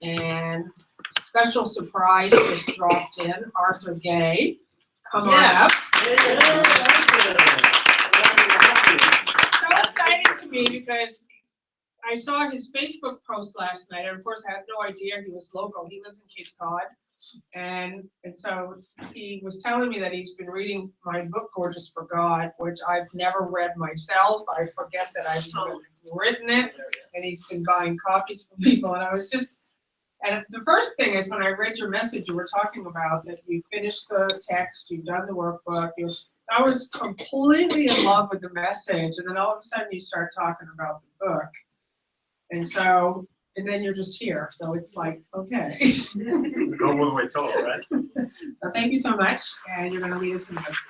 And special surprise just dropped in, Arthur Gay. Come on up. So exciting to me because I saw his Facebook post last night, and of course I had no idea he was local. He lives in Cape Cod, and so he was telling me that he's been reading my book, Gorgeous for God, which I've never read myself. I forget that I've even written it, and he's been buying copies from people, and I was just, and the first thing is when I read your message, you were talking about that you finished the text, you've done the workbook. I was completely in love with the message, and then all of a sudden you start talking about the book. And so, and then you're just here. So it's like, okay. Go with what we're told, right? So thank you so much. And you're going to lead us in meditation.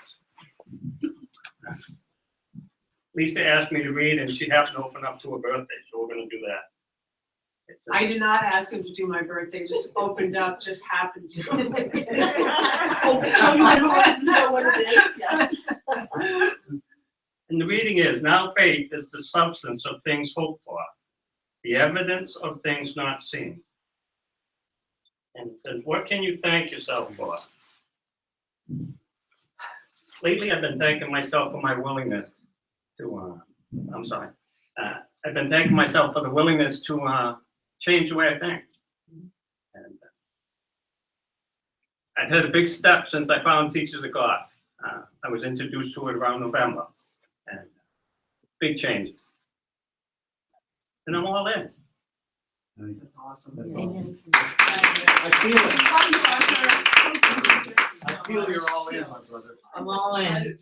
Lisa asked me to read, and she happened to open up to her birthday, so we're going to do that. I did not ask him to do my birthday, just opened up, just happened to. I know what it is, yeah. And the reading is, now faith is the substance of things hoped for, the evidence of things not seen. And it says, what can you thank yourself for? Lately, I've been thanking myself for my willingness to, I've been thanking myself for the willingness to change the way I think. And I've had a big step since I found Teachers of God. I was introduced to it around November, and big changes. And I'm all in. That's awesome. Amen. I feel it. I feel you're all in, my brother. I'm all in.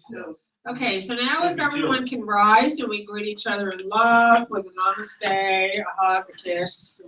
Okay, so now if everyone can rise and we greet each other in love with a namaste, a hug, a kiss.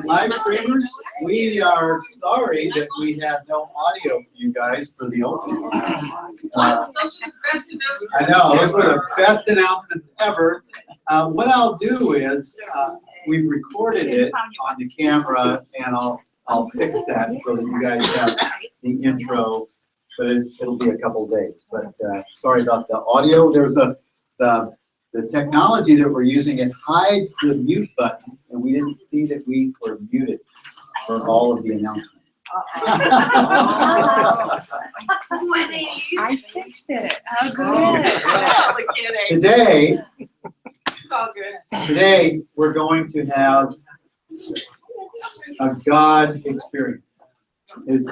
Live streamers, we are sorry that we had no audio for you guys for the opening. Those are the best announcements. I know, those were the best announcements ever. What I'll do is, we've recorded it on the camera, and I'll fix that so that you guys have the intro, but it'll be a couple of days. But sorry about the audio. There's the technology that we're using, it hides the mute button, and we didn't see that we were muted for all of the announcements. I fixed it. How's it? Today, It's all good. today we're going to have a God experience.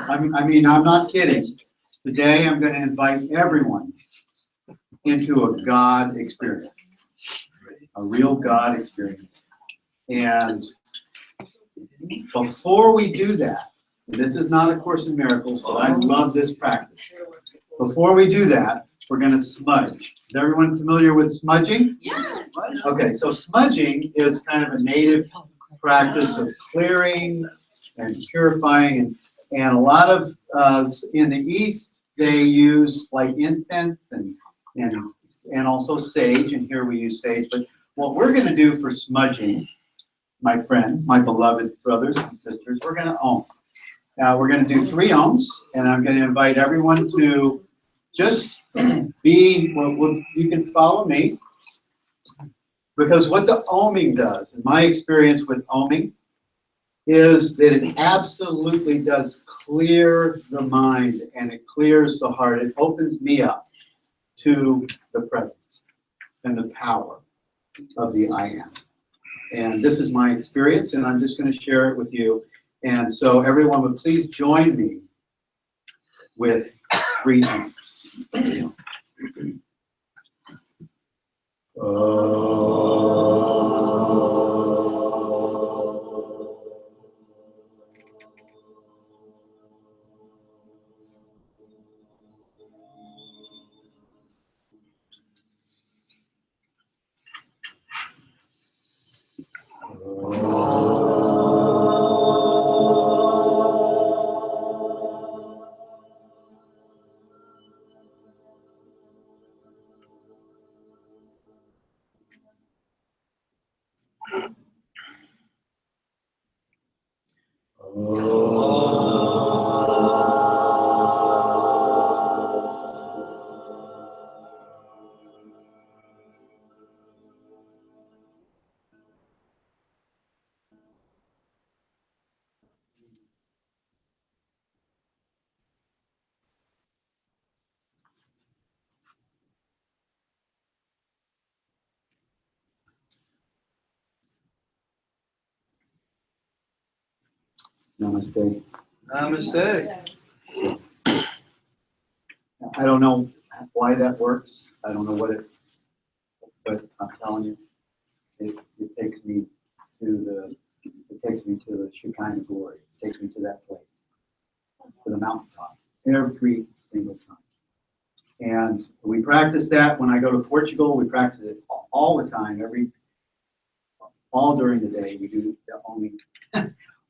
I mean, I'm not kidding. Today, I'm going to invite everyone into a God experience, a real God experience. And before we do that, and this is not a Course in Miracles, but I love this practice. Before we do that, we're going to smudge. Is everyone familiar with smudging? Yes. Okay, so smudging is kind of a native practice of clearing and purifying. And a lot of, in the East, they use like incense and also sage. And here we use sage. But what we're going to do for smudging, my friends, my beloved brothers and sisters, we're going to ohm. Now we're going to do 3 ohms, and I'm going to invite everyone to just be, well, you can follow me, because what the ohming does, in my experience with ohming, is that it absolutely does clear the mind, and it clears the heart. It opens me up to the presence and the power of the I am. And this is my experience, and I'm just going to share it with you. And so everyone would please join me with 3 ohms. Namaste. Namaste. I don't know why that works. I don't know what it, but I'm telling you, it takes me to the Shekinah glory. It takes me to that place, to the mountaintop, every single time. And we practice that when I go to Portugal. We practice it all the time, all during the day. We do the only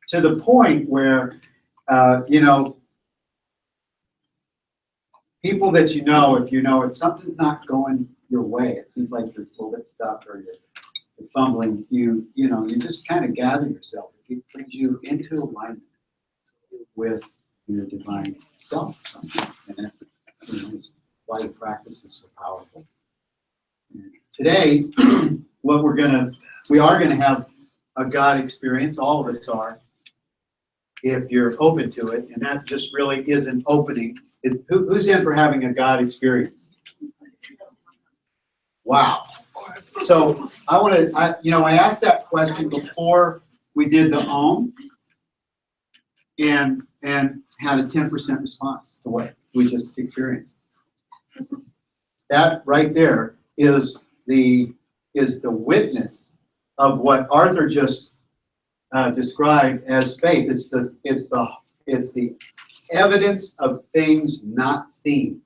to the point where, people that if something's not going your way, it seems like you're full of stuff or you're fumbling, you just kind of gather yourself. It brings you into alignment with your divine self. And that's why the practice is so powerful. And today, we are gonna have a God experience. All of us are, if you're open to it, and that just really is an opening. Who's in for having a God experience? Wow. So I asked that question before we did the ohm, and had a 10% response to what we just experienced. That right there is the witness of what Arthur just described as faith. It's the evidence of things not seen.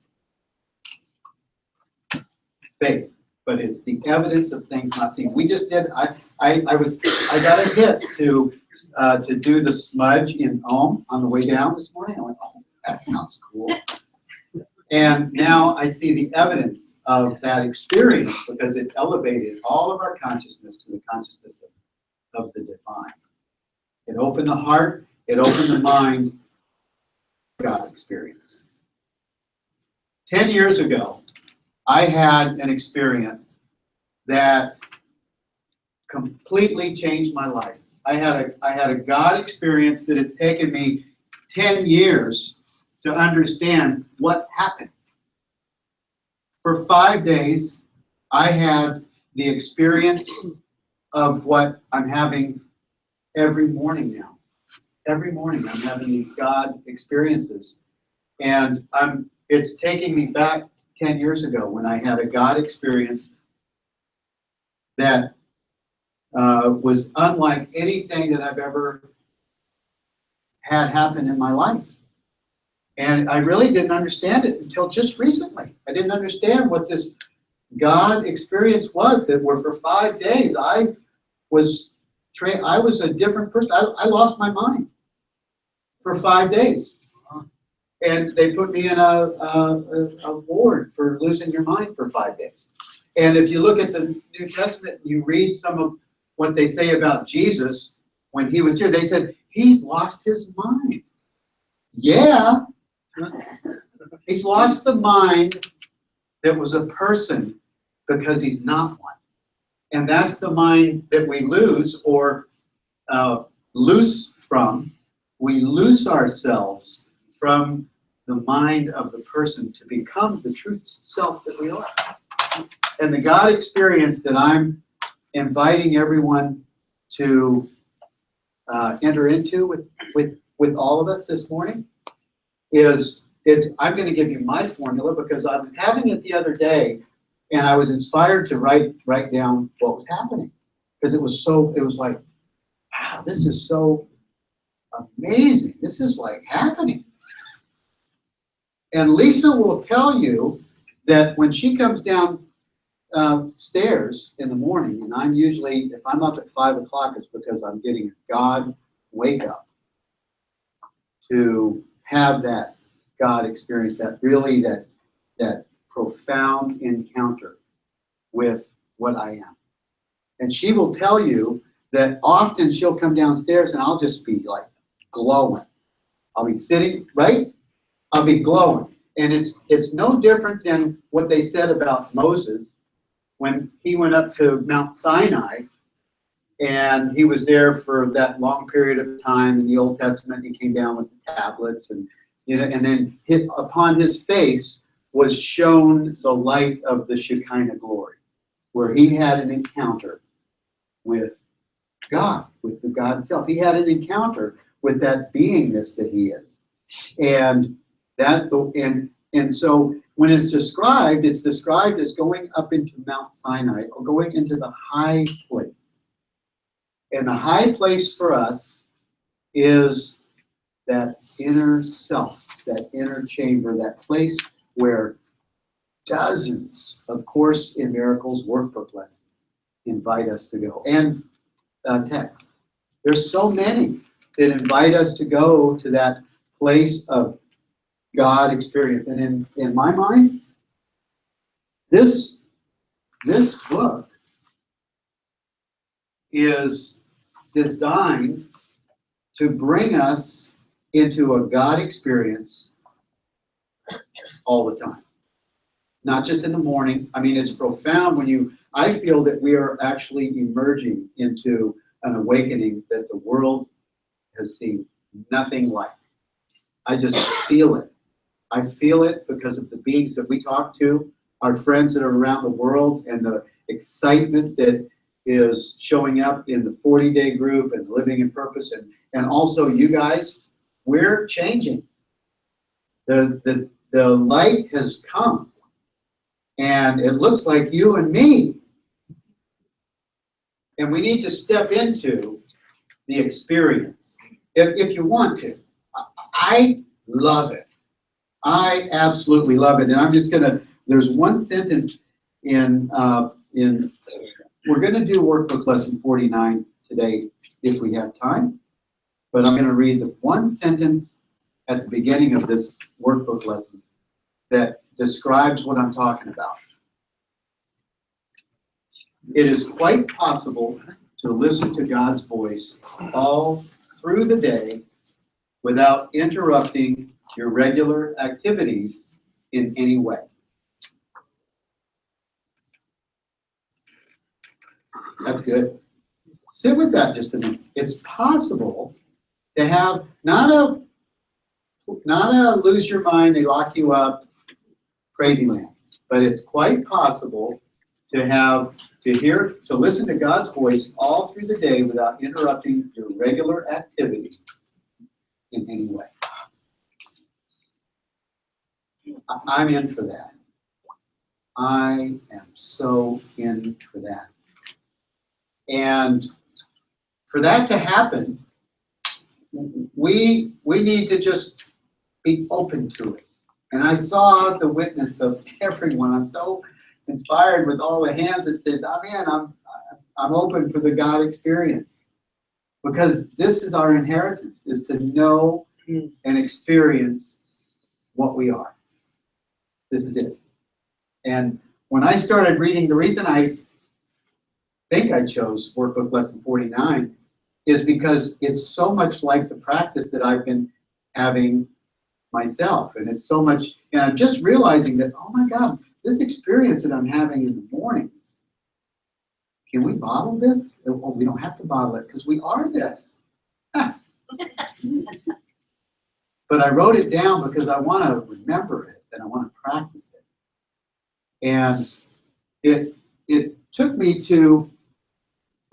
Faith, but it's the evidence of things not seen. We just did. I got a hit to do the smudge in ohm on the way down this morning. I went, oh, that sounds cool. And now I see the evidence of that experience, because it elevated all of our consciousness to the consciousness of the divine. It opened the heart. It opened the mind. God experience. 10 years ago, I had an experience that completely changed my life. I had a God experience that it's taken me 10 years to understand what happened. For 5 days, I had the experience of what I'm having every morning now. Every morning I'm having these God experiences. And it's taking me back 10 years ago when I had a God experience that was unlike anything that I've ever had happen in my life. And I really didn't understand it until just recently. I didn't understand what this God experience was, that were for 5 days. I was a different person. I lost my mind for 5 days. And they put me in a ward for losing your mind for 5 days. And if you look at the New Testament, you read some of what they say about Jesus when he was here. They said, he's lost his mind. Yeah. He's lost the mind that was a person because he's not one. And that's the mind that we lose or loose from. We loose ourselves from the mind of the person to become the true self that we are. And the God experience that I'm inviting everyone to enter into with all of us this morning is, I'm going to give you my formula because I was having it the other day and I was inspired to write down what was happening because it was like, wow, this is so amazing. This is like happening. And Lisa will tell you that when she comes down stairs in the morning, and I'm usually, if I'm up at 5 o'clock, it's because I'm getting a God wake up to have that God experience, that profound encounter with what I am. And she will tell you that often she'll come downstairs and I'll just be like glowing. I'll be sitting, right? I'll be glowing. And it's no different than what they said about Moses when he went up to Mount Sinai and he was there for that long period of time in the Old Testament. He came down with the tablets and then upon his face was shown the light of the Shekinah glory, where he had an encounter with God, with the God himself. He had an encounter with that beingness that he is. And so when it's described as going up into Mount Sinai or going into the high place. And the high place for us is that inner self, that inner chamber, that place where dozens of Course in Miracles workbook lessons invite us to go. And text. There's so many that invite us to go to that place of God experience. And in my mind, this book is designed to bring us into a God experience all the time. Not just in the morning. I mean, it's profound when I feel that we are actually emerging into an awakening that the world has seen nothing like. I just feel it. I feel it because of the beings that we talk to, our friends that are around the world, and the excitement that is showing up in the 40-day group and Living in Purpose, and also you guys, we're changing. The light has come, and it looks like you and me. And we need to step into the experience if you want to. I love it. I absolutely love it. And I'm just there's one sentence in we're gonna do workbook lesson 49 today if we have time. But I'm gonna read the one sentence at the beginning of this workbook lesson that describes what I'm talking about. It is quite possible to listen to God's voice all through the day without interrupting your regular activities in any way. That's good. Sit with that just a minute. It's possible to have not a lose your mind, they lock you up, crazy land, but it's quite possible to listen to God's voice all through the day without interrupting your regular activities in any way. I'm in for that. I am so in for that. And for that to happen, we need to just be open to it. And I saw the witness of everyone. I'm so inspired with all the hands that said, "Oh man, I'm open for the God experience," because this is our inheritance: is to know and experience what we are. This is it. And when I started reading, the reason I think I chose Workbook Lesson 49 is because it's so much like the practice that I've been having myself. And it's so much, and I'm just realizing that, oh my God, this experience that I'm having in the mornings, can we bottle this? Well, we don't have to bottle it because we are this. But I wrote it down because I want to remember it and I want to practice it. And it took me to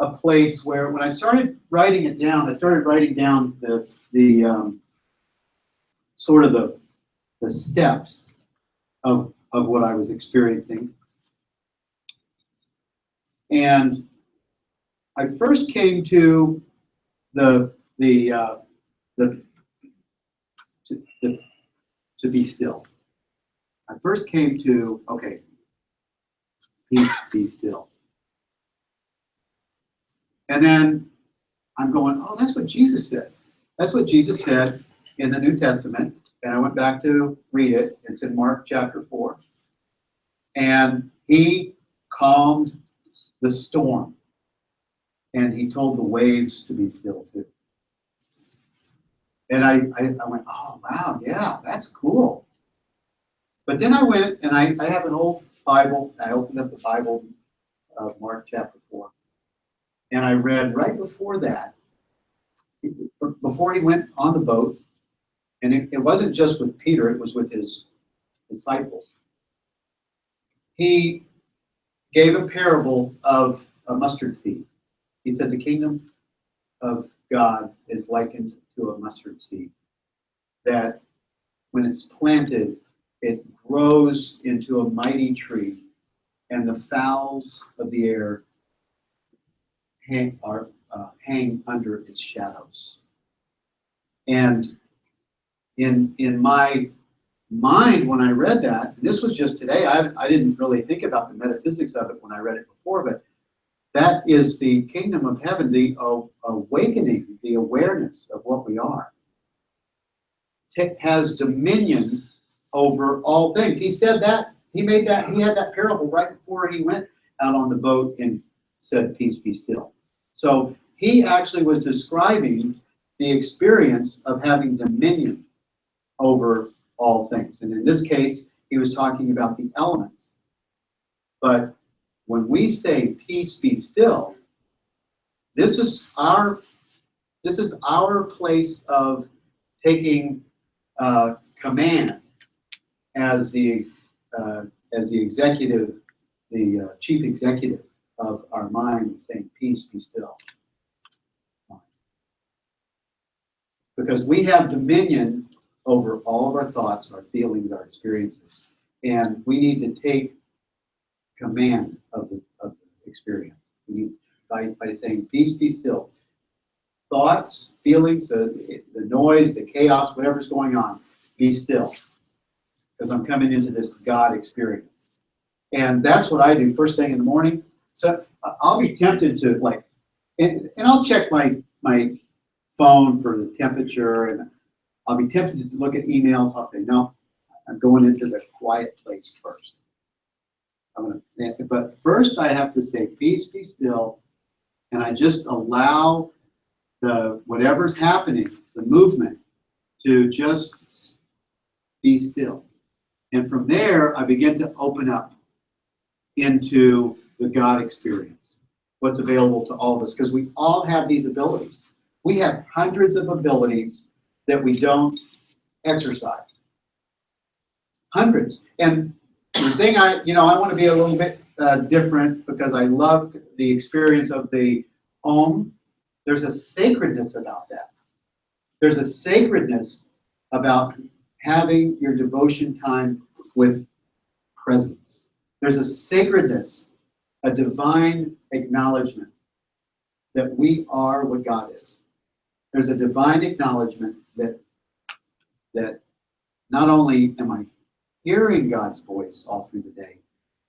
a place where when I started writing it down, I started writing down the sort of the steps of what I was experiencing. And I first came to to be still. I first came to, okay, peace, be still. And then I'm going, oh, that's what Jesus said. That's what Jesus said in the New Testament. And I went back to read it. It's in Mark chapter 4. And he calmed the storm. And he told the waves to be still too. And I went, oh, wow, yeah, that's cool. But then I went, and I have an old Bible. I opened up the Bible of Mark chapter 4. And I read right before that, before he went on the boat, and it wasn't just with Peter, it was with his disciples. He gave a parable of a mustard seed. He said the kingdom of God is likened to a mustard seed, that when it's planted, it grows into a mighty tree, and the fowls of the air hang under its shadows. And in my mind, when I read that, and this was just today, I didn't really think about the metaphysics of it when I read it before, but that is the kingdom of heaven, the awakening, the awareness of what we are. It has dominion over all things. He said that, he had that parable right before he went out on the boat and said, peace, be still. So he actually was describing the experience of having dominion over all things. And in this case, he was talking about the elements. But when we say peace, be still, this is our place of taking command as the executive, the chief executive of our mind, saying peace, be still. Because we have dominion over all of our thoughts, our feelings, our experiences, and we need to take command of the experience. We need, by saying peace, be still. Thoughts, feelings, the noise, the chaos, whatever's going on, be still. Because I'm coming into this God experience. And that's what I do first thing in the morning. So I'll be tempted to and I'll check my phone for the temperature, and I'll be tempted to look at emails. I'll say, no, I'm going into the quiet place first. But first I have to say, peace, be still, and I just allow whatever's happening, the movement, to just be still. And from there, I begin to open up into the God experience, what's available to all of us, because we all have these abilities. We have hundreds of abilities that we don't exercise. Hundreds. And the thing I want to be a little bit different, because I love the experience of the Om. There's a sacredness about that. There's a sacredness about having your devotion time with presence. There's a sacredness, a divine acknowledgement that we are what God is. There's a divine acknowledgement that not only am I hearing God's voice all through the day,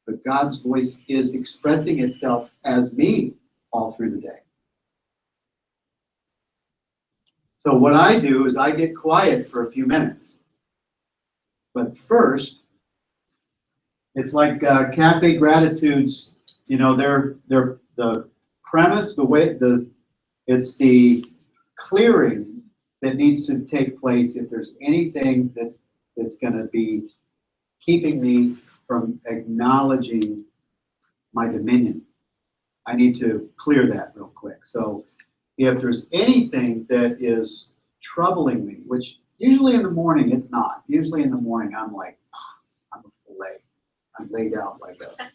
but God's voice is expressing itself as me all through the day. So what I do is I get quiet for a few minutes. But first, it's like Cafe Gratitudes, they're the premise, it's the clearing that needs to take place if there's anything that's going to be keeping me from acknowledging my dominion. I need to clear that real quick. So if there's anything that is troubling me, which usually in the morning it's not. Usually in the morning I'm like, I'm a fillet. I'm laid out like a,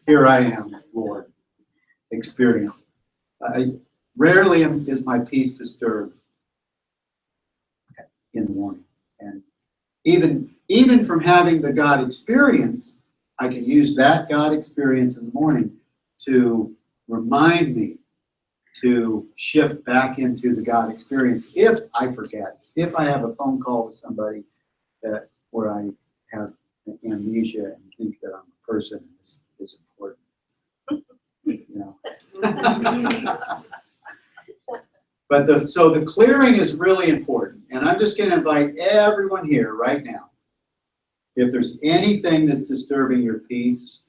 here I am, Lord, experience. Rarely is my peace disturbed in the morning. And even from having the God experience, I can use that God experience in the morning to remind me to shift back into the God experience if I forget, if I have a phone call with somebody where I have amnesia and think that I'm a person and this is important. But so the clearing is really important, and I'm just going to invite everyone here right now. If there's anything that's disturbing your peace,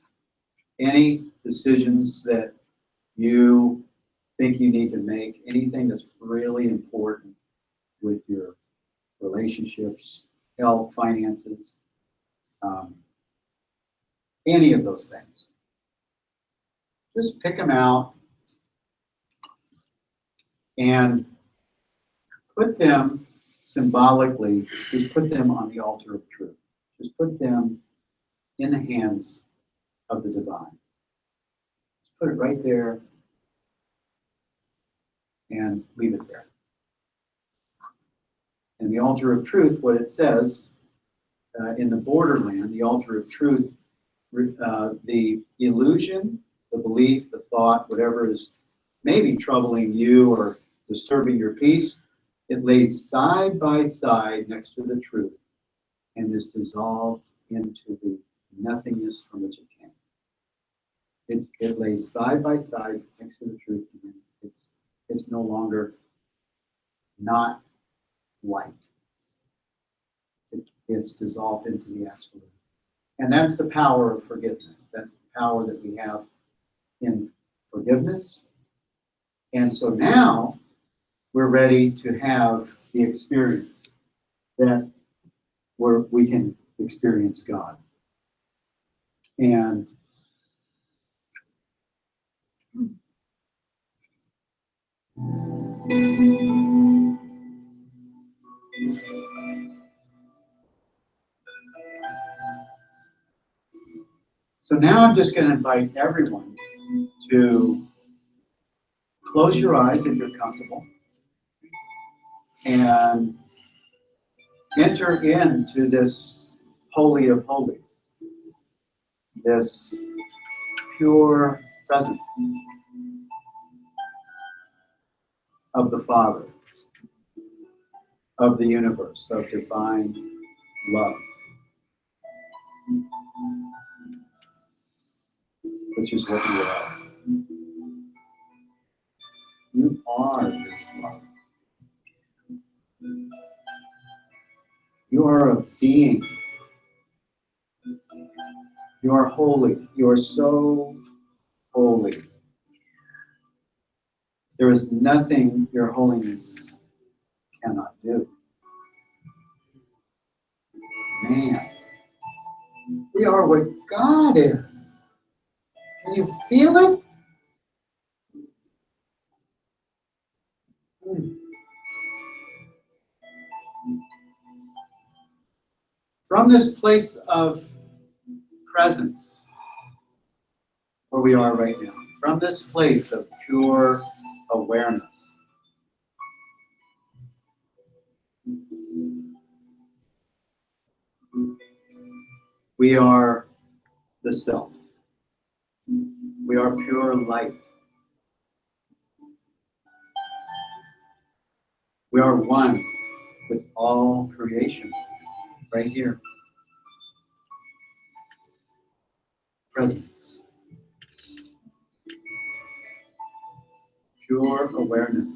any decisions that you think you need to make, anything that's really important with your relationships, health, finances, any of those things, just pick them out and put them symbolically, just put them on the altar of truth. Just put them in the hands of the divine. Just put it right there and leave it there. And the altar of truth, what it says in the borderland, the altar of truth, the illusion, the belief, the thought, whatever is maybe troubling you or disturbing your peace, it lays side by side next to the truth and is dissolved into the nothingness from which it came. It lays side by side next to the truth, and it's no longer not white. It's dissolved into the absolute. And that's the power of forgiveness. That's the power that we have in forgiveness. And so now we're ready to have the experience that where we can experience God. And so now I'm just going to invite everyone to close your eyes if you're comfortable and enter into this holy of holies, this pure presence of the Father, of the universe, of divine love, which is what you are. You are this love. You are a being. You are holy. You are so holy. There is nothing your holiness cannot do. Man, we are what God is. Can you feel it? From this place of presence, where we are right now, from this place of pure awareness, We are the self. We are pure light. We are one with all creation, right here. Presence. Pure awareness.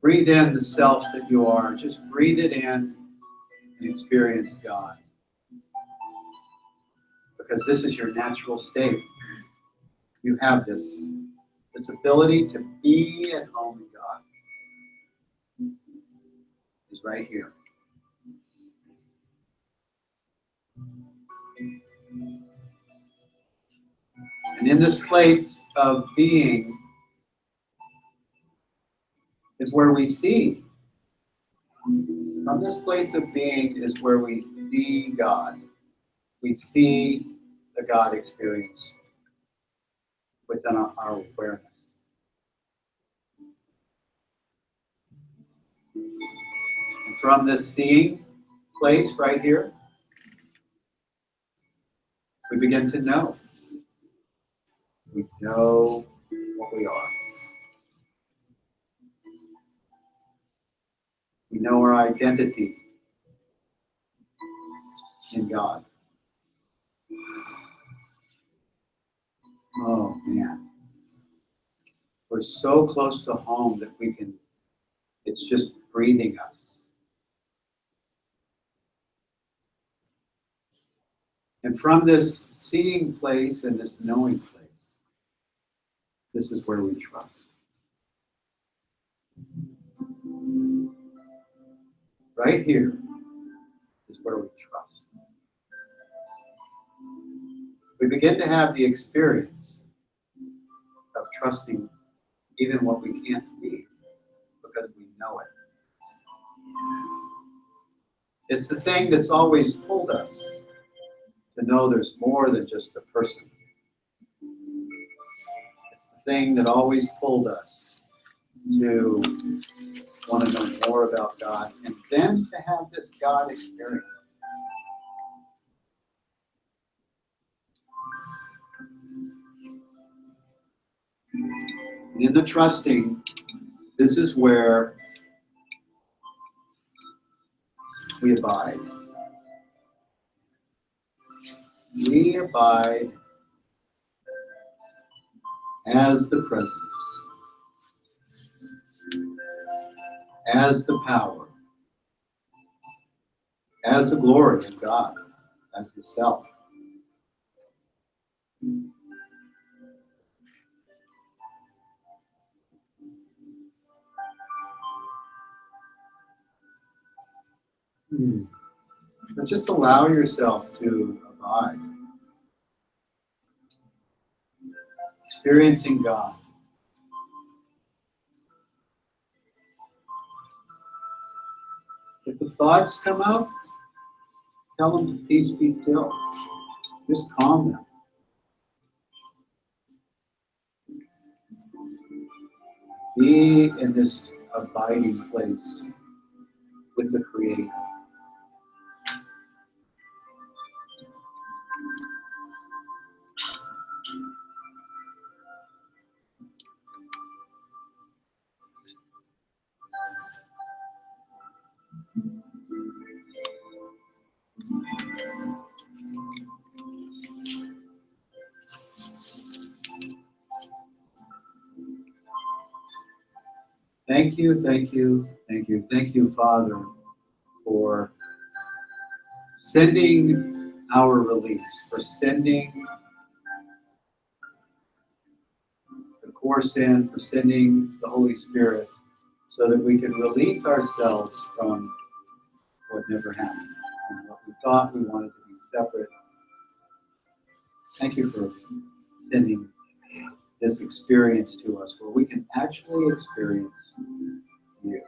Breathe in the self that you are. Just breathe it in and experience God. Because this is your natural state. You have this ability to be at home in God. Is right here. And in this place of being is where we see. From this place of being is where we see God. We see the God experience within our awareness. And from this seeing place right here, we begin to know. We know what we are. We know our identity in God. Oh man. We're so close to home that it's just breathing us. And from this seeing place and this knowing place, this is where we trust. Right here is where we trust. We begin to have the experience of trusting even what we can't see because we know it. It's the thing that's always pulled us to know there's more than just a person. It's the thing that always pulled us to want to know more about God and then to have this God experience. And in the trusting, this is where we abide. We abide as the presence, as the power, as the glory of God, as the self. So just allow yourself to abide, experiencing God. If the thoughts come up, tell them to peace, be still. Just calm them. Be in this abiding place with the Creator. Thank you, thank you, thank you, thank you, Father, for sending our release, for sending the Course in, for sending the Holy Spirit, so that we can release ourselves from what never happened, and what we thought we wanted to be separate. Thank you for sending this experience to us, where we can actually experience you.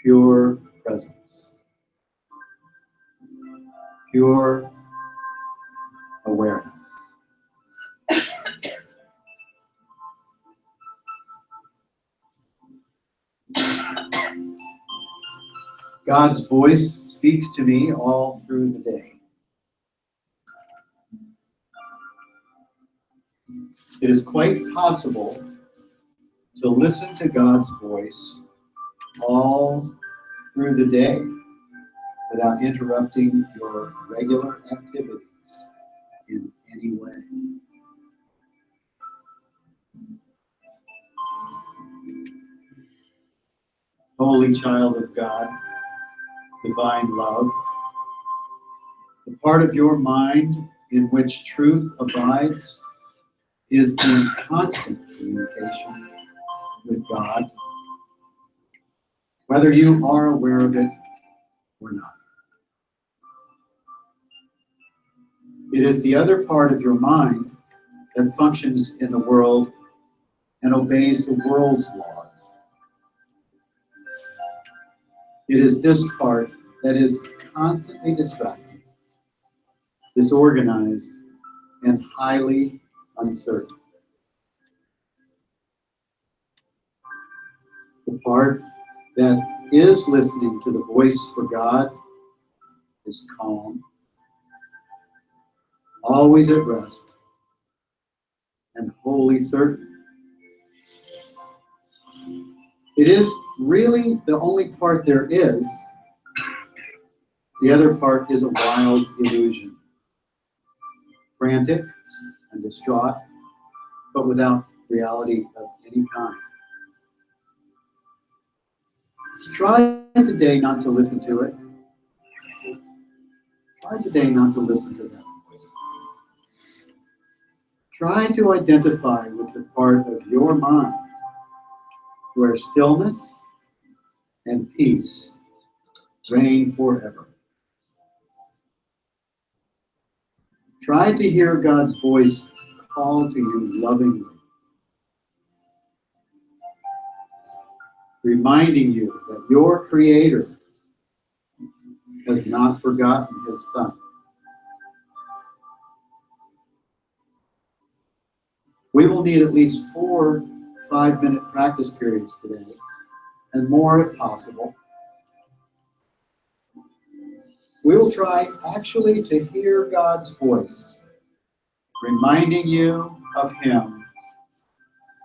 Pure presence. Pure awareness. God's voice speaks to me all through the day. It is quite possible to listen to God's voice all through the day without interrupting your regular activities in any way. Holy child of God, divine love, the part of your mind in which truth abides is in constant communication with God, whether you are aware of it or not. It is the other part of your mind that functions in the world and obeys the world's laws. It is this part that is constantly distracted, disorganized, and highly uncertain. The part that is listening to the voice for God is calm, always at rest, and wholly certain. It is really the only part there is. The other part is a wild illusion, frantic and distraught, but without reality of any kind. Try today not to listen to it. Try today not to listen to that voice. Try to identify with the part of your mind where stillness and peace reign forever. Try to hear God's voice call to you lovingly, reminding you that your Creator has not forgotten His Son. We will need at least 4 5-minute practice periods today, and more if possible. We will try actually to hear God's voice, reminding you of Him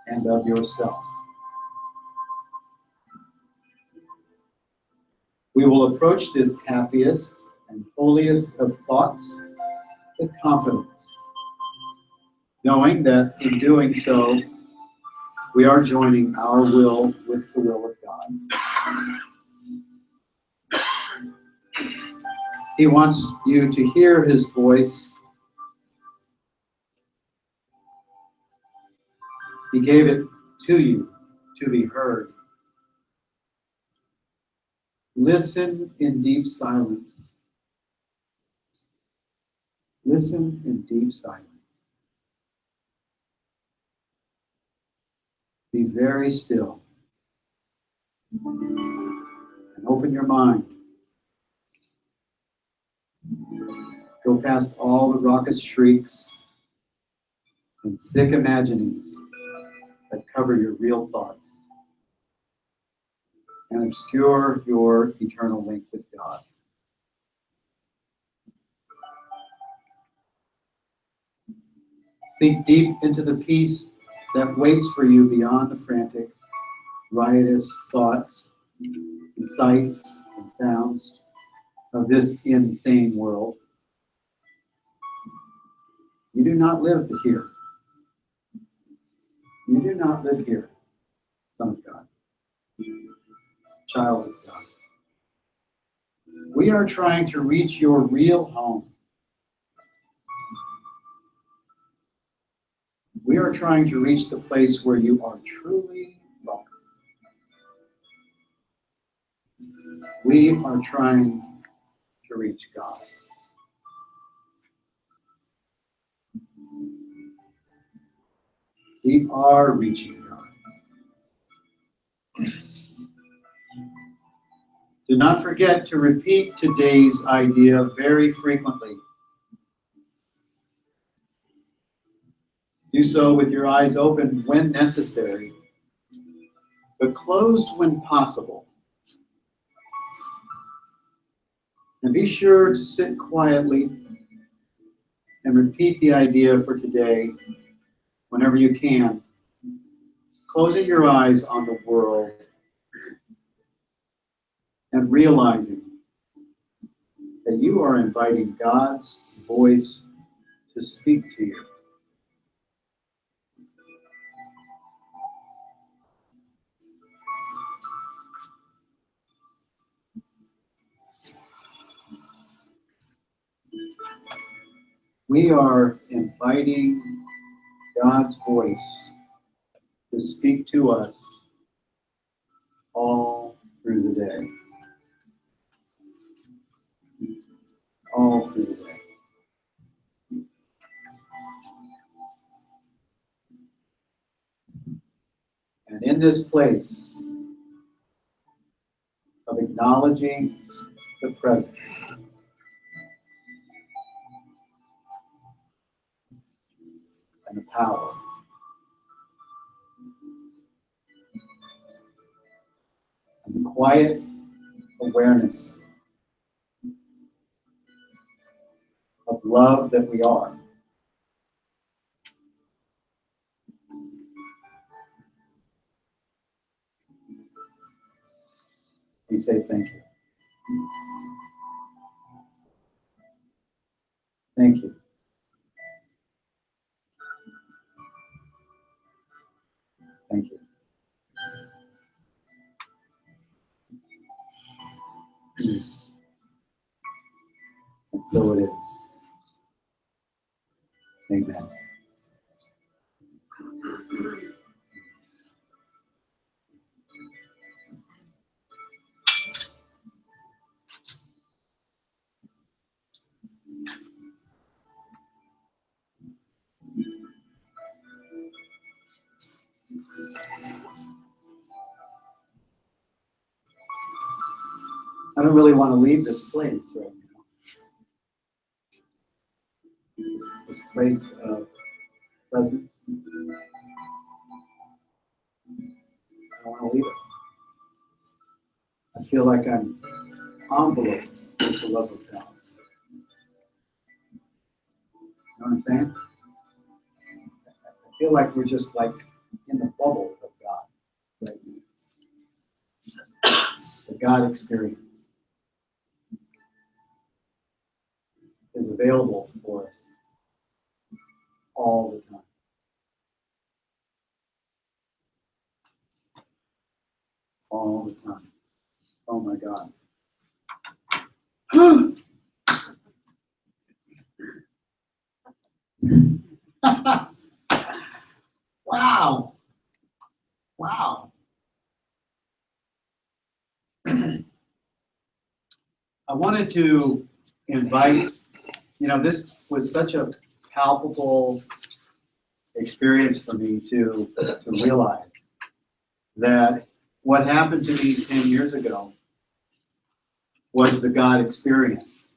and of yourself. We will approach this happiest and holiest of thoughts with confidence, knowing that in doing so, we are joining our will with the will of God. He wants you to hear His voice. He gave it to you to be heard. Listen in deep silence. Listen in deep silence. Be very still and open your mind. Go past all the raucous shrieks and sick imaginings that cover your real thoughts and obscure your eternal link with God. Sink deep into the peace that waits for you beyond the frantic, riotous thoughts and sights and sounds of this insane world. You do not live here. You do not live here, Son of God, child of God. We are trying to reach your real home. We are trying to reach the place where you are truly welcome. We are trying to reach God. We are reaching God. Do not forget to repeat today's idea very frequently. Do so with your eyes open when necessary, but closed when possible. And be sure to sit quietly and repeat the idea for today whenever you can, closing your eyes on the world and realizing that you are inviting God's voice to speak to you. We are inviting God's voice to speak to us all through the day. All through the day. And in this place of acknowledging the present, and the power, and the quiet awareness of love that we are, we say thank you. Thank you. Thank you. And so it is. Amen. I don't really want to leave this place right now. This place of presence. I don't want to leave it. I feel like I'm enveloped with the love of God. You know what I'm saying? I feel like we're just like in the bubble of God right now. The God experience is available for us all the time. All the time. Oh my God. Wow. Wow. I wanted to invite, this was such a palpable experience for me to realize that what happened to me 10 years ago was the God experience.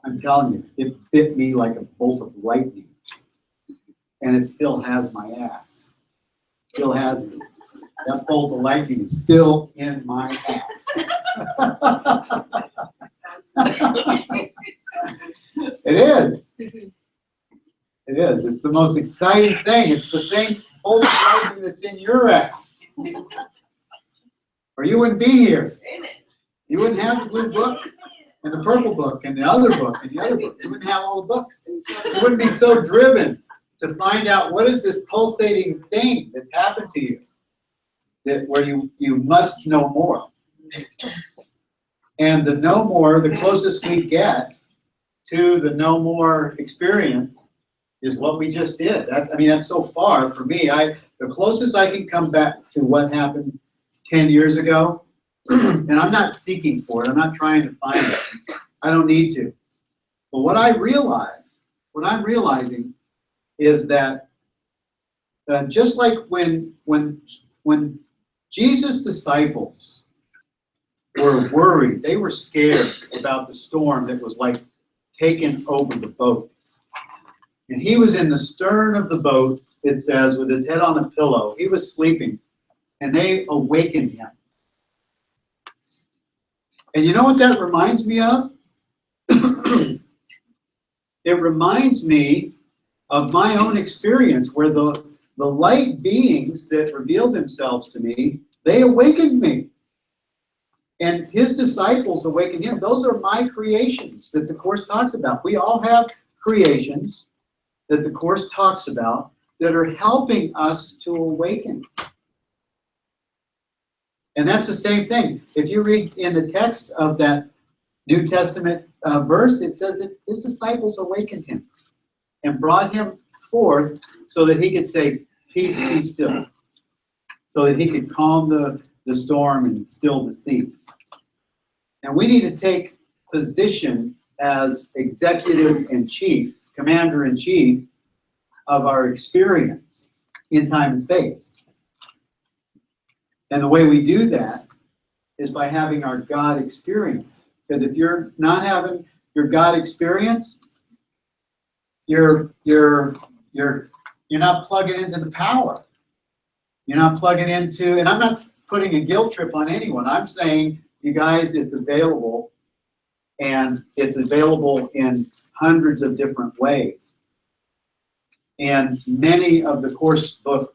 I'm telling you, it bit me like a bolt of lightning. And it still has my ass. Still has me. That bolt of lightning is still in my ass. It is. It is. It's the most exciting thing. It's the same bolt of lightning that's in your ass. Or you wouldn't be here. You wouldn't have the blue book and the purple book and the other book and the other book. You wouldn't have all the books. You wouldn't be so driven to find out what is this pulsating thing that's happened to you, where you must know more. And the know more, the closest we get to the know more experience is what we just did. That's so far for me. The closest I can come back to what happened 10 years ago, and I'm not seeking for it. I'm not trying to find it. I don't need to. But what I'm realizing is that just like when Jesus' disciples were worried, they were scared about the storm that was taking over the boat. And he was in the stern of the boat it says, with his head on a pillow. He was sleeping, and they awakened him. And you know what that reminds me of? It reminds me of my own experience where the light beings that revealed themselves to me, they awakened me. And his disciples awakened him. Those are my creations that the Course talks about. We all have creations that the Course talks about that are helping us to awaken. And that's the same thing. If you read in the text of that New Testament verse, it says that his disciples awakened him and brought him forth so that he could say, peace, be still. So that he could calm the storm and still the sea. And we need to take position as executive in chief, commander in chief of our experience in time and space. And the way we do that is by having our God experience. Because if you're not having your God experience, you're not plugging into the power. You're not plugging into, and I'm not putting a guilt trip on anyone. I'm saying, you guys, it's available, and it's available in hundreds of different ways. And many of the course book,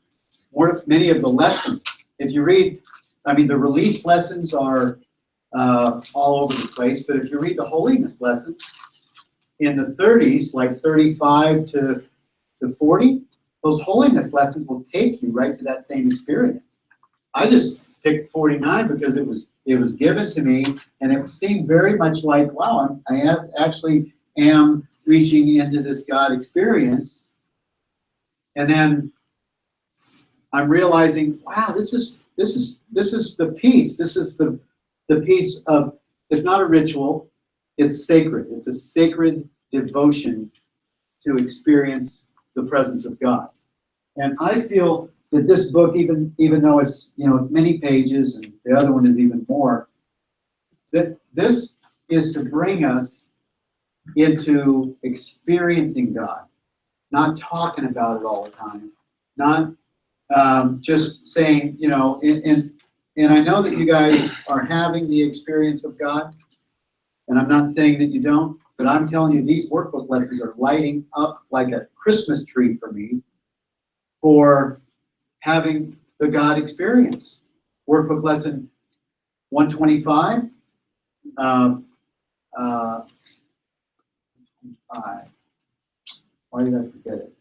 many of the lessons, if you read, I mean, the release lessons are all over the place, but if you read the holiness lessons in the 30s, like 35 to 40, those holiness lessons will take you right to that same experience. I just picked 49 because it was given to me, and it seemed very much like, wow, I actually am reaching into this God experience. And then I'm realizing, wow, this is the peace. This is the peace of, it's not a ritual, it's sacred. It's a sacred devotion to experience the presence of God. And I feel that this book, even though it's, it's many pages, and the other one is even more, that this is to bring us into experiencing God, not talking about it all the time, not just saying, and I know that you guys are having the experience of God, and I'm not saying that you don't, but I'm telling you, these workbook lessons are lighting up like a Christmas tree for me for having the God experience. Workbook lesson 125. Why did I forget it?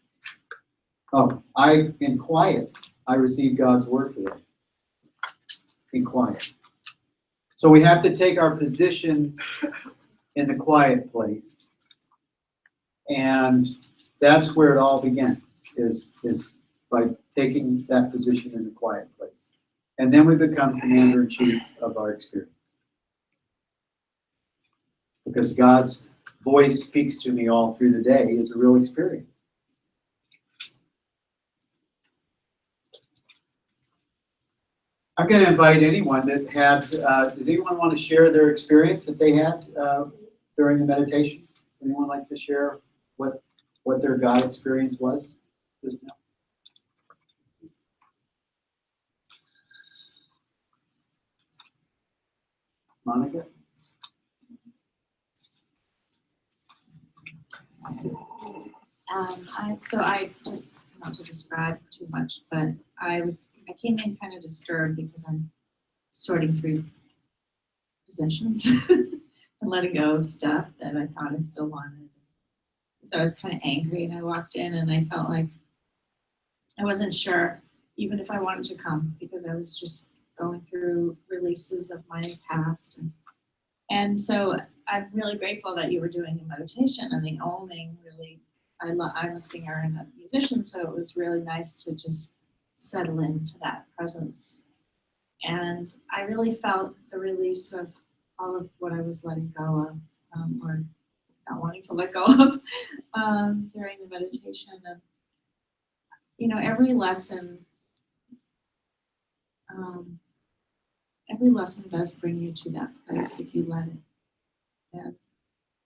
Oh, in quiet, I received God's word today. In quiet. So we have to take our position in the quiet place. And that's where it all begins, is by taking that position in the quiet place. And then we become commander-in-chief of our experience. Because God's voice speaks to me all through the day is a real experience. I'm going to invite anyone that had, does anyone want to share their experience that they had during the meditation? Anyone like to share what their God experience was just now? Monica? I just, not to describe too much, but I came in kind of disturbed because I'm sorting through possessions and letting go of stuff that I thought I still wanted. So I was kind of angry, and I walked in and I felt like I wasn't sure even if I wanted to come, because I was just going through releases of my past. And so I'm really grateful that you were doing the meditation and the oming. Really, I'm a singer and a musician, so it was really nice to just settle into that presence. And I really felt the release of all of what I was letting go of, or not wanting to let go of during the meditation. And every lesson does bring you to that place if you let it. And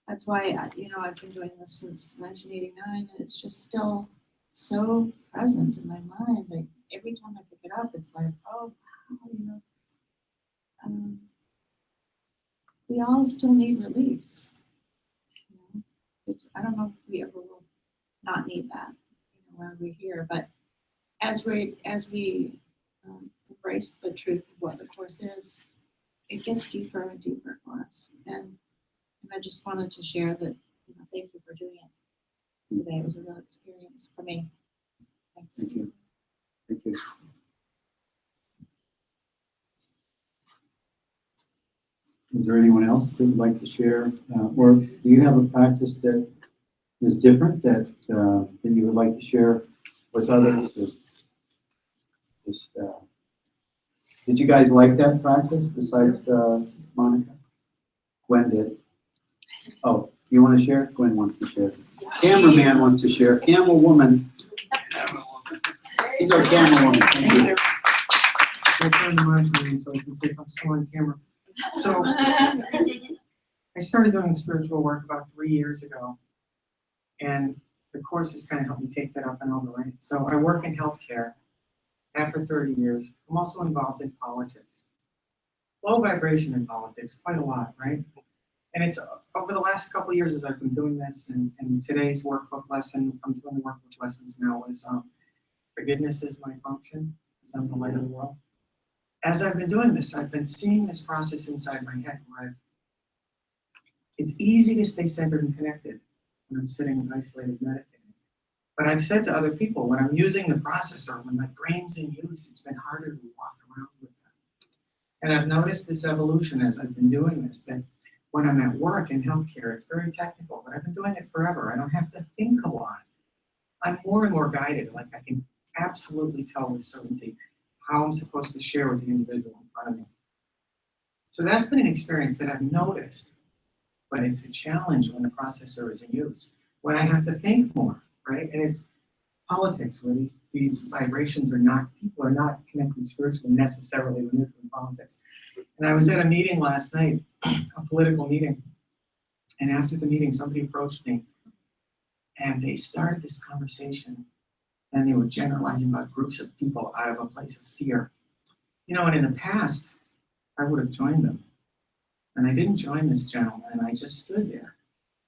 that's why I've been doing this since 1989, and it's just still so present in my mind. Like every time I pick it up, it's like, oh, wow, we all still need release. I don't know if we ever will not need that, while we're here. But as we embrace the truth of what the Course is, it gets deeper and deeper for us. And I just wanted to share that. Thank you for doing it today. It was a real experience for me. Thanks. Thank you. Thank you. Is there anyone else that would like to share, or do you have a practice that is different that you would like to share with others? Did you guys like that practice besides Monica? Gwen did. Oh, you want to share? Gwen wants to share. Cameraman wants to share. Camera woman. He's our camera woman. Thank you. I turned the monitor so we can see if I'm still on camera. So I started doing spiritual work about 3 years ago, and the Course has kind of helped me take that up and overlay it. So I work in healthcare. After 30 years, I'm also involved in politics. Low vibration in politics, quite a lot, right? And it's over the last couple of years as I've been doing this, and today's workbook lesson, I'm doing the workbook lessons now, is forgiveness is my function, because I'm the light of the world. As I've been doing this, I've been seeing this process inside my head where it's easy to stay centered and connected when I'm sitting isolated meditating. But I've said to other people, when I'm using the processor, when my brain's in use, it's been harder to walk around with them. And I've noticed this evolution as I've been doing this, that when I'm at work in healthcare, it's very technical, but I've been doing it forever. I don't have to think a lot. I'm more and more guided. Like I can absolutely tell with certainty how I'm supposed to share with the individual in front of me. So that's been an experience that I've noticed, but it's a challenge when the processor is in use, when I have to think more, right? And it's politics where these vibrations are not, people are not connected spiritually necessarily when they're doing politics. And I was at a meeting last night, a political meeting, and after the meeting, somebody approached me and they started this conversation and they were generalizing about groups of people out of a place of fear. And in the past, I would have joined them. And I didn't join this gentleman, and I just stood there.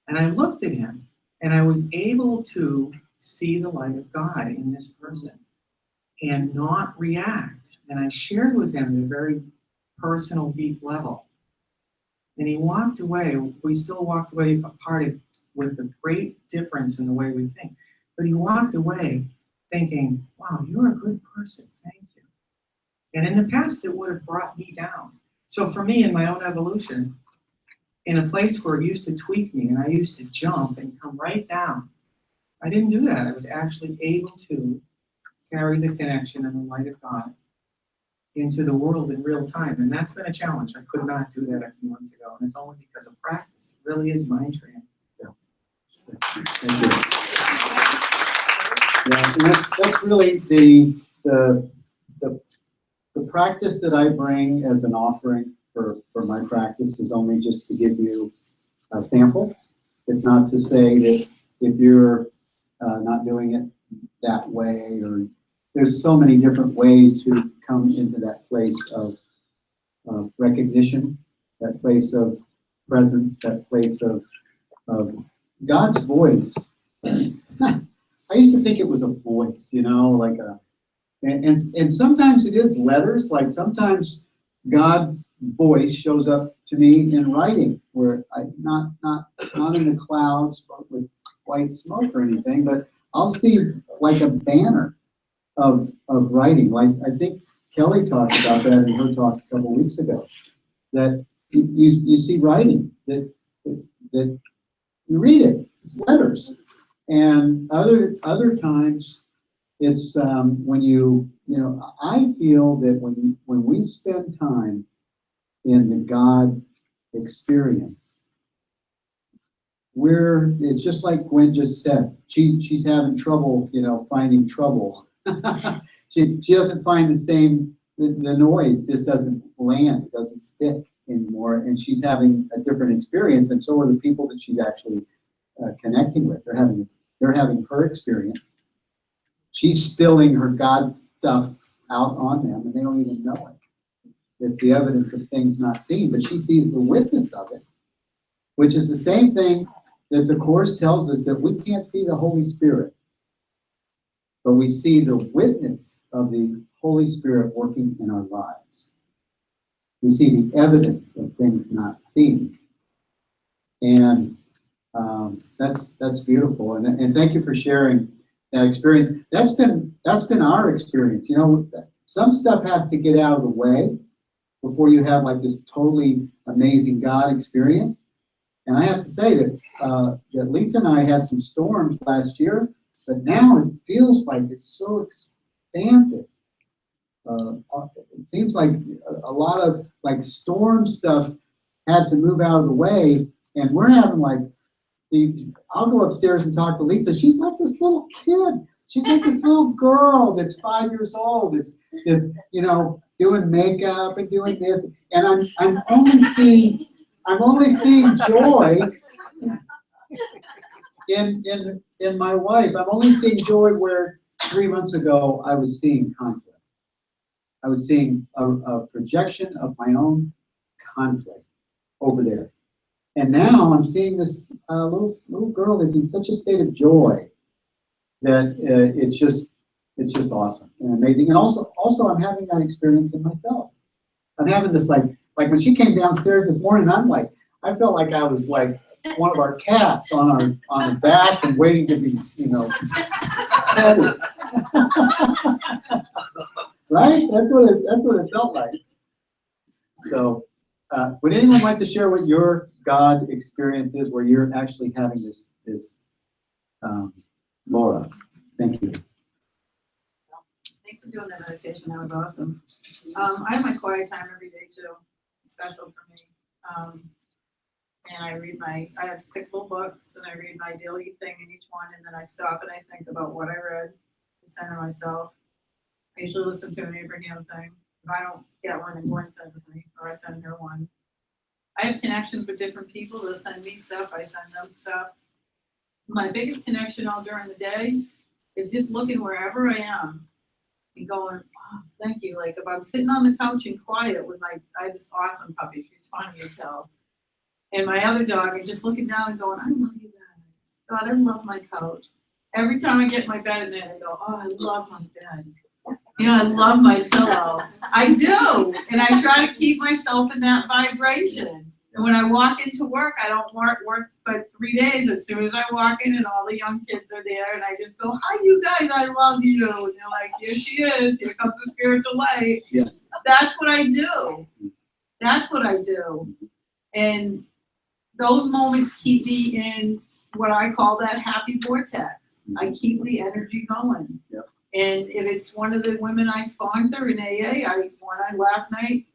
And I looked at him, and I was able to see the light of God in this person and not react. And I shared with him at a very personal, deep level. And he walked away. We still walked away apart with a great difference in the way we think. But he walked away thinking, wow, you're a good person, thank you. And in the past, it would have brought me down. So for me, in my own evolution, in a place where it used to tweak me and I used to jump and come right down, I didn't do that. I was actually able to carry the connection and the light of God into the world in real time. And that's been a challenge. I could not do that a few months ago. And it's only because of practice. It really is mind training. Thank you. Yeah, and that's really the practice that I bring as an offering for my practice is only just to give you a sample. It's not to say that if you're not doing it that way, or there's so many different ways to come into that place of recognition, that place of presence, that place of God's voice. I used to think it was a voice, like a, and sometimes it is letters, like sometimes God's voice shows up to me in writing, where not in the clouds, but with white smoke or anything, but I'll see like a banner of writing. Like I think Kelly talked about that in her talk a couple weeks ago, that you see writing, that you read it, it's letters. And other times it's when I feel that when we spend time in the God experience, it's just like Gwen just said, she's having trouble, finding trouble. she doesn't find the noise just doesn't land, it doesn't stick anymore, and she's having a different experience, and so are the people that she's actually connecting with. They're having her experience, she's spilling her God stuff out on them, and they don't even know it. It's the evidence of things not seen, but she sees the witness of it, which is the same thing that the Course tells us, that we can't see the Holy Spirit, but we see the witness of the Holy Spirit working in our lives. We see the evidence of things not seen. And that's beautiful. And thank you for sharing that experience. That's been our experience. You know, some stuff has to get out of the way before you have like this totally amazing God experience. And I have to say that Lisa and I had some storms last year, but now it feels like it's so expansive. It seems like a lot of like storm stuff had to move out of the way, and we're having like I'll go upstairs and talk to Lisa. She's like this little kid. She's like this little girl that's 5 years old. It's you know, doing makeup and doing this, and I'm only seeing joy in my wife. I'm only seeing joy where 3 months ago I was seeing conflict. I was seeing a projection of my own conflict over there. And now I'm seeing this little girl that's in such a state of joy that it's just awesome and amazing. And also I'm having that experience in myself. I'm having this like when she came downstairs this morning, I felt like I was like one of our cats on the back and waiting to be, you know, petted. Right? That's what it felt like. So, would anyone like to share what your God experience is, where you're actually having this Laura? Thank you. Thanks for doing that meditation. That was awesome. I have my quiet time every day too. It's special for me. And I have 6 little books, and I read my daily thing in each one, and then I stop and I think about what I read to center myself. I usually listen to an Abraham thing. If I don't get one, then Gwen sends it to me, or I send her one. I have connections with different people. They'll send me stuff, I send them stuff. My biggest connection all during the day is just looking wherever I am and going, oh, thank you. Like if I'm sitting on the couch and quiet with I have this awesome puppy, she's funny as hell. And my other dog, and just looking down and going, I love you guys. God, I love my couch. Every time I get in my bed at night, I go, oh, I love my bed. You know, I love my pillow. I do. And I try to keep myself in that vibration. And when I walk into work, I don't work but 3 days. As soon as I walk in and all the young kids are there, and I just go, hi, you guys, I love you. And they're like, here she is. Here comes the spiritual light. Yes. That's what I do. That's what I do. And those moments keep me in what I call that happy vortex. I keep the energy going. Yep. And if it's one of the women I sponsor in AA, last night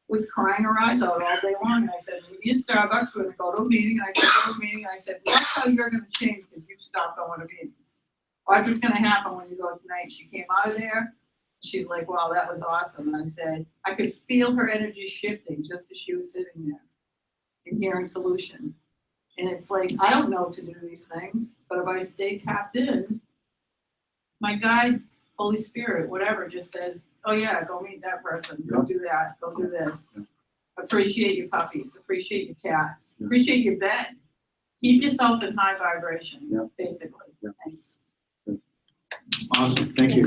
was crying her eyes out all day long. And I said, meet me at Starbucks, we're gonna go to a meeting. And I go to a meeting, and I said, watch how you're gonna change because you've stopped going to meetings. Watch what's gonna happen when you go tonight. She came out of there, she's like, wow, that was awesome. And I said, I could feel her energy shifting just as she was sitting there and hearing solution. And it's like, I don't know to do these things, but if I stay tapped in, my guides, Holy Spirit, whatever, just says, oh yeah, go meet that person, go do that, go do this. Appreciate your puppies, appreciate your cats, appreciate your bed. Keep yourself in high vibration, basically. Thanks. Awesome, thank you.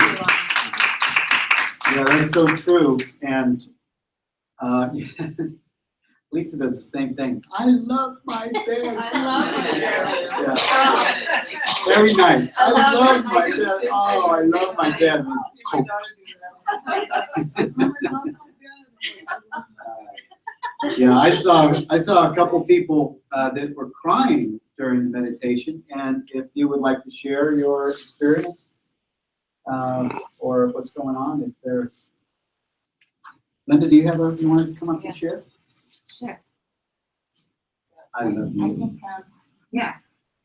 Yeah, that's so true. And Lisa does the same thing. I love my bed. I love my bed. Yeah. Every night. I love my bed. Oh, I love my bed. Yeah, I saw a couple people that were crying during the meditation, and if you would like to share your experience or what's going on, if there's Linda, do you want to come up and share? Sure. I love you.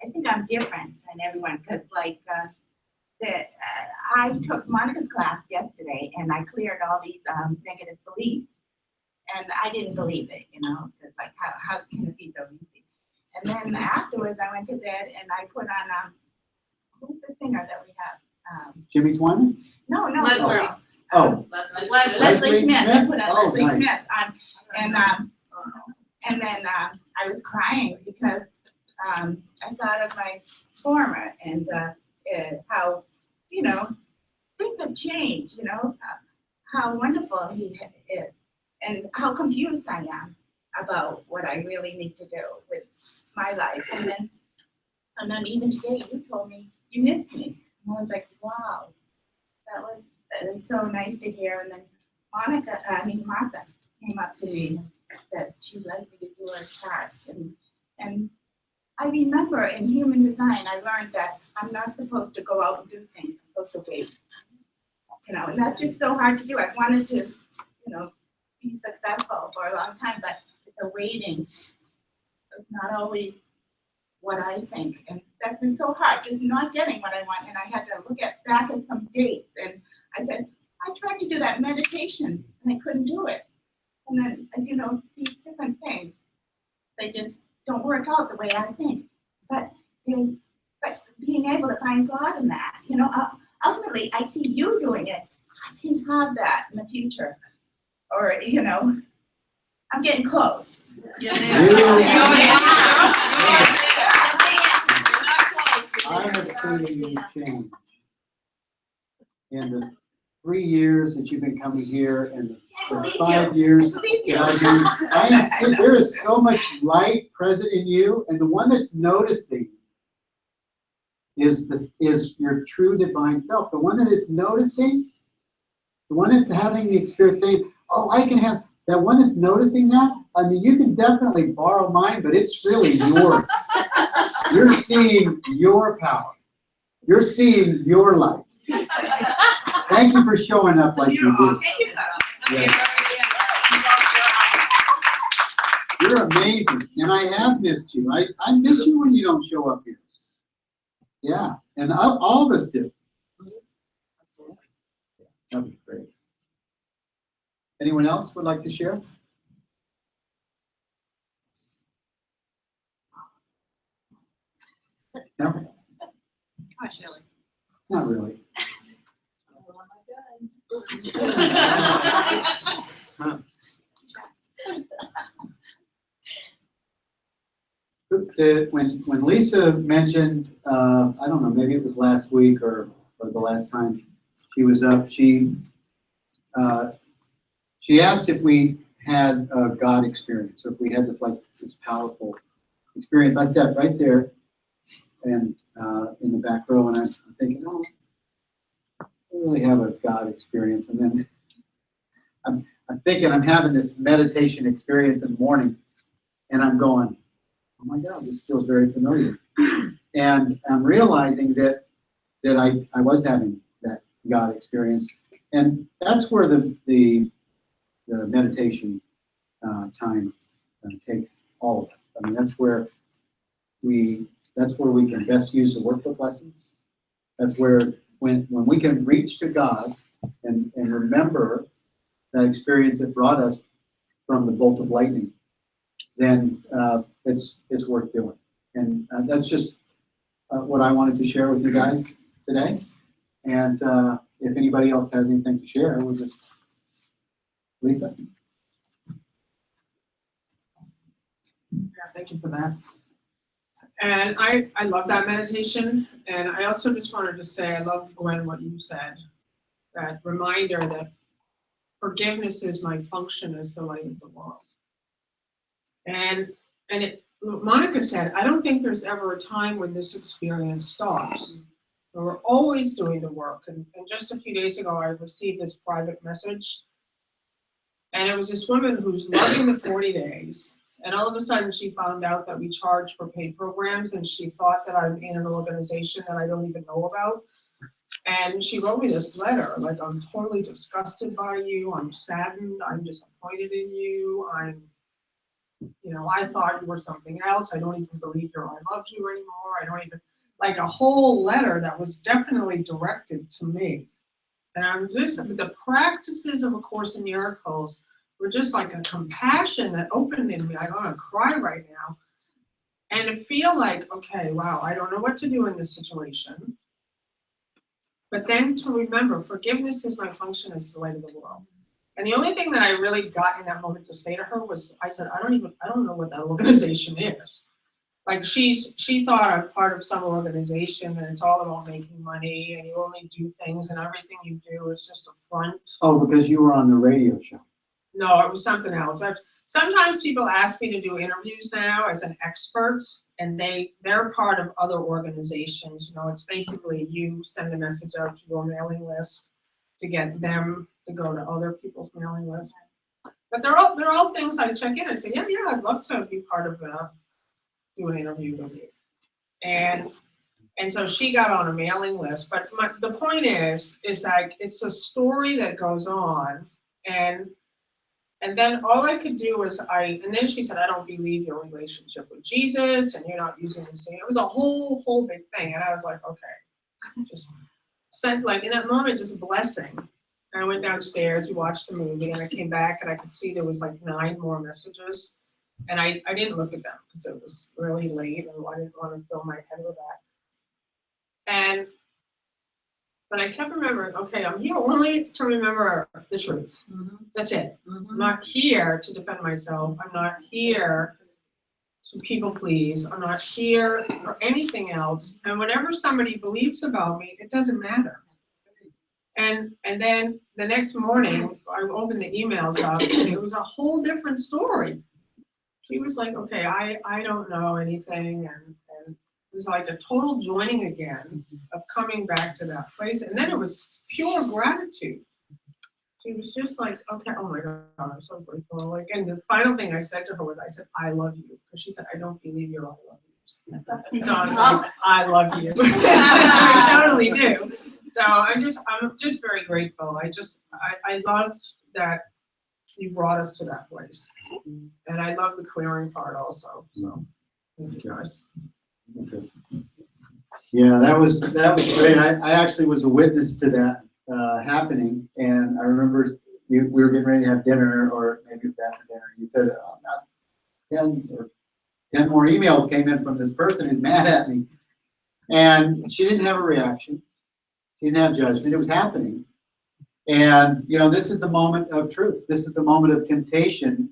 I think I'm different than everyone because, like, I took Monica's class yesterday and I cleared all these negative beliefs, and I didn't believe it, you know, because like how can it be so easy? And then afterwards, I went to bed and I put on who's the singer that we have? Jimmy Twyman? No, Leslie. Oh, Leslie Smith, I put on Oh, Leslie nice. Smith on, and then I was crying because I thought of my former and how, you know, things have changed, you know, how wonderful he is and how confused I am about what I really need to do with my life. And then even today you told me you missed me. And I was like, wow, that was so nice to hear. And then Martha came up to me that she'd like me to do her chart. And I remember in human design, I learned that I'm not supposed to go out and do things. I'm supposed to wait. You know, and that's just so hard to do. I wanted to, you know, be successful for a long time, but the waiting is not always what I think. And that's been so hard, just not getting what I want. And I had to look back at some dates. And I said, I tried to do that meditation and I couldn't do it. And then, you know, these different things, they just don't work out the way I think. But being able to find God in that, you know, ultimately I see you doing it. I can have that in the future. Or, you know, I'm getting close. I have seen you change in the 3 years that you've been coming here and the 5 years that I've been. I am seeing there is so much light present in you, and the one that's noticing is your true divine self. The one that is noticing, the one that's having the experience saying, oh, I can have, that one that's noticing that, I mean, you can definitely borrow mine, but it's really yours. You're seeing your power. You're seeing your light. Thank you for showing up like you do. Yeah. You're amazing, and I have missed you. I miss you when you don't show up here. Yeah, and all of us do. That was great. Anyone else would like to share? No? Hi, Shelley. Not really. When Lisa mentioned, I don't know, maybe it was last week or the last time she was up, she asked if we had a God experience, or if we had this powerful experience. I sat right there and in the back row, and I'm thinking, oh, I don't really have a God experience. And then I'm thinking I'm having this meditation experience in the morning, and I'm going, oh my God, this feels very familiar. And I'm realizing that I was having that God experience, and that's where the meditation time takes all of us. I mean, that's where we can best use the workbook lessons. That's where when we can reach to God and remember that experience that brought us from the bolt of lightning, then it's worth doing. And that's just what I wanted to share with you guys today. And if anybody else has anything to share, we'll just, Lisa? Yeah, thank you for that. And I love that meditation. And I also just wanted to say, I love, Gwen, what you said, that reminder that forgiveness is my function as the light of the world. And Monica said, I don't think there's ever a time when this experience stops. We're always doing the work. And just a few days ago, I received this private message. And it was this woman who's loving the 40 days. And all of a sudden, she found out that we charge for paid programs. And she thought that I'm in an organization that I don't even know about. And she wrote me this letter, like, I'm totally disgusted by you. I'm saddened. I'm disappointed in you. I thought you were something else. I don't even believe I love you anymore. I don't even, like a whole letter that was definitely directed to me. And I'm just, the practices of A Course in Miracles were just like a compassion that opened in me. I want to cry right now. And to feel like, okay, wow, I don't know what to do in this situation. But then to remember, forgiveness is my function as the light of the world. And the only thing that I really got in that moment to say to her was, I said, I don't know what that organization is. Like she thought I'm part of some organization and it's all about making money and you only do things and everything you do is just a front. Oh, because you were on the radio show. No, it was something else. Sometimes people ask me to do interviews now as an expert and they're part of other organizations. You know, it's basically you send a message out to your mailing list to get them to go to other people's mailing lists. But they're all things I check in and say, yeah, I'd love to be part of do an interview with you. And so she got on a mailing list. But the point is like it's a story that goes on and then all I could do was and then she said, I don't believe your relationship with Jesus and you're not using the same. It was a whole big thing. And I was like, okay, just sent like in that moment, just a blessing. And I went downstairs, we watched a movie and I came back and I could see there was like 9 more messages. And I didn't look at them because it was really late and I didn't want to fill my head with that. But I kept remembering, okay, I'm here only to remember the truth. That's it. I'm not here to defend myself. I'm not here to people please. I'm not here for anything else. And whatever somebody believes about me, it doesn't matter. And then the next morning, I opened the emails up and it was a whole different story. She was like, okay, I don't know anything. And it was like a total joining again of coming back to that place. And then it was pure gratitude. She was just like, okay, oh my God, I'm so grateful. Like, and the final thing I said to her was, I said, I love you. Because she said, I don't believe you're all love you. So I was like, I love you. I totally do. So I'm just very grateful. I love that you brought us to that place. And I love the clearing part also. So thank you guys. Yeah, that was great. I actually was a witness to that happening, and I remember we were getting ready to have dinner, or maybe it was after dinner. You said, not 10 more emails came in from this person who's mad at me, and she didn't have a reaction. She didn't have judgment. It was happening, and this is a moment of truth. This is a moment of temptation,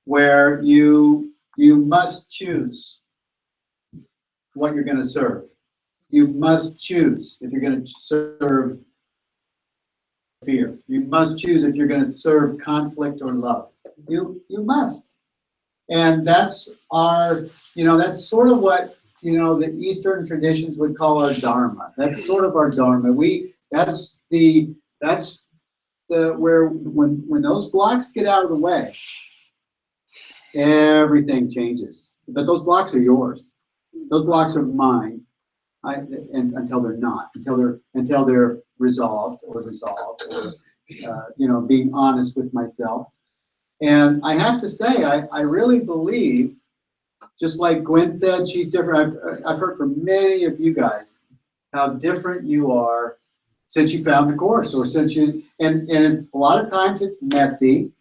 where you must choose what you're going to serve. You must choose if you're going to serve fear. You must choose if you're going to serve conflict or love. You must. And that's that's sort of what, the Eastern traditions would call our dharma. That's sort of our dharma. That's where when those blocks get out of the way, everything changes. But those blocks are yours. Those blocks are mine, and until they're not, until they're resolved, or being honest with myself. And I have to say, I really believe, just like Gwen said, she's different. I've heard from many of you guys how different you are since you found the course, or since you and it's a lot of times it's messy.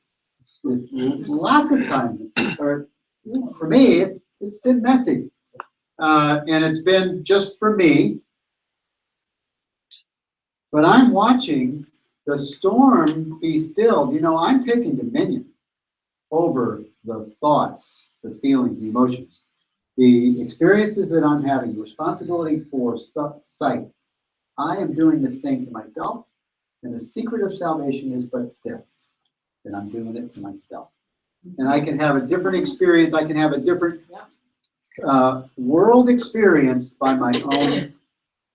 Lots of times, or for me, it's been messy. And it's been just for me. But I'm watching the storm be stilled. I'm taking dominion over the thoughts, the feelings, the emotions, the experiences that I'm having, the responsibility for sight. I am doing this thing to myself, and the secret of salvation is but this, that I'm doing it to myself. And I can have a different experience. I can have a different world experience by my own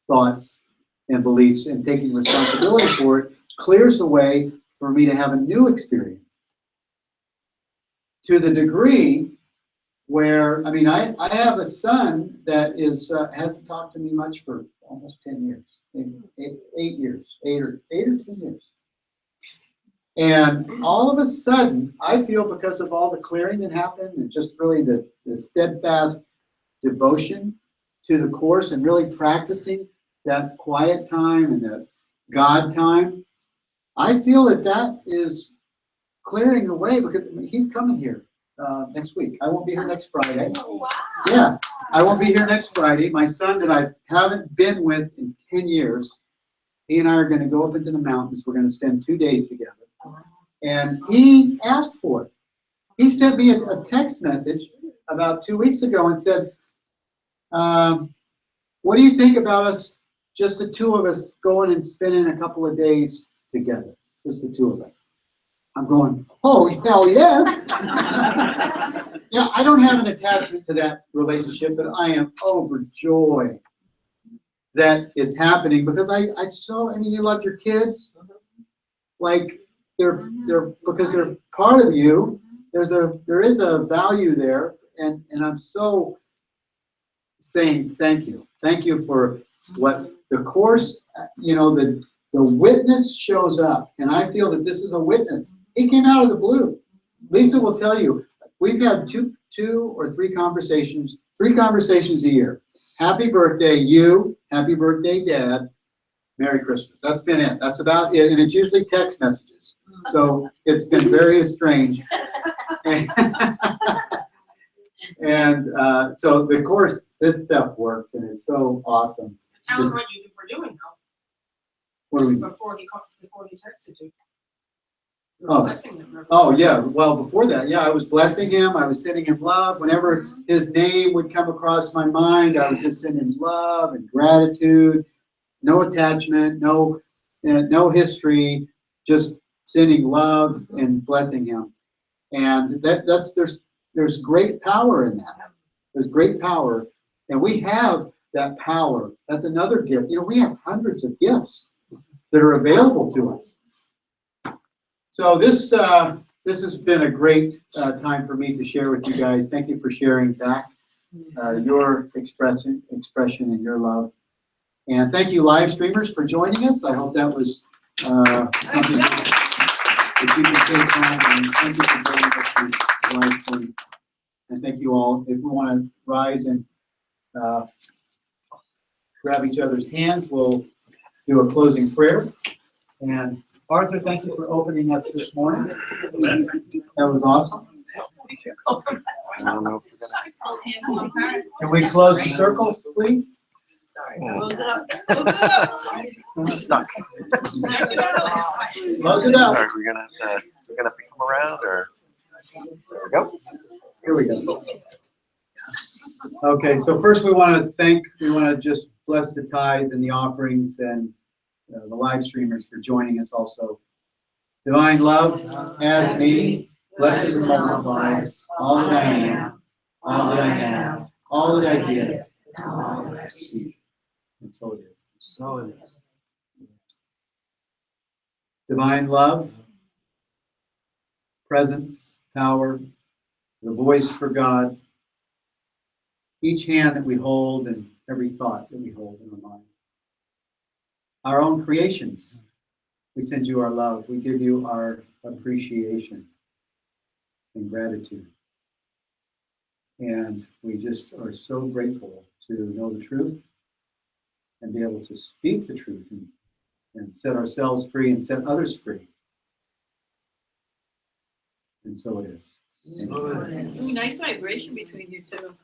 thoughts and beliefs, and taking responsibility for it clears the way for me to have a new experience. To the degree where, I have a son that hasn't talked to me much for almost 10 years, maybe 8 years, 8 or 10 years. And all of a sudden, I feel, because of all the clearing that happened, and just really the steadfast devotion to the course, and really practicing that quiet time and that God time, I feel that is clearing the way, because he's coming here next week. I won't be here next Friday. Oh, wow. Yeah, I won't be here next Friday. My son that I haven't been with in 10 years He and I are going to go up into the mountains. We're going to spend 2 days together. And he asked for it. He sent me a text message about 2 weeks ago and said, what do you think about us, just the two of us, going and spending a couple of days together? Just the two of us. I'm going, oh, hell yes. Yeah, I don't have an attachment to that relationship, but I am overjoyed that it's happening because I mean, you love your kids. Like they're because they're part of you. There is a value there, and I'm so saying thank you. Thank you for what the course, the witness shows up, and I feel that this is a witness. It came out of the blue. Lisa will tell you, we've had two or three conversations a year. Happy birthday, you. Happy birthday, Dad. Merry Christmas. That's been it. That's about it. And it's usually text messages. So it's been very strange. And so the course, this stuff works, and it's so awesome. Tell us what you were doing though. What do we do? Before he texted you. You Oh. were blessing him. Remember? Oh, yeah. Well, before that, yeah, I was blessing him. I was sending him love. Whenever his name would come across my mind, I would just send him love and gratitude. No attachment, no history, just sending love and blessing him. And there's great power in that. There's great power. And we have that power. That's another gift. We have hundreds of gifts that are available to us. So this has been a great time for me to share with you guys. Thank you for sharing back your expression and your love. And thank you, live streamers, for joining us. I hope that was something that you can take home. And thank you for joining us for live stream. And thank you all. If we want to rise and grab each other's hands, we'll do a closing prayer. And Arthur, thank you for opening us this morning. That was awesome. I don't know if we're gonna. Can we close the circle, please? Close it up. I'm stuck. Close it up. Are we gonna have to come around, or? There we go. Here we go. Okay, so first we want to just bless the tithes and the offerings and the live streamers for joining us also. Divine love, as me, blesses and multiplies all that I am, all that I have, all that I give, and all that I see. And so it is. So it is. Divine love, presence, power, the voice for God, each hand that we hold and every thought that we hold in our mind. Our own creations, we send you our love. We give you our appreciation and gratitude. And we just are so grateful to know the truth and be able to speak the truth and set ourselves free and set others free. And so it is. Ooh, nice vibration between you two.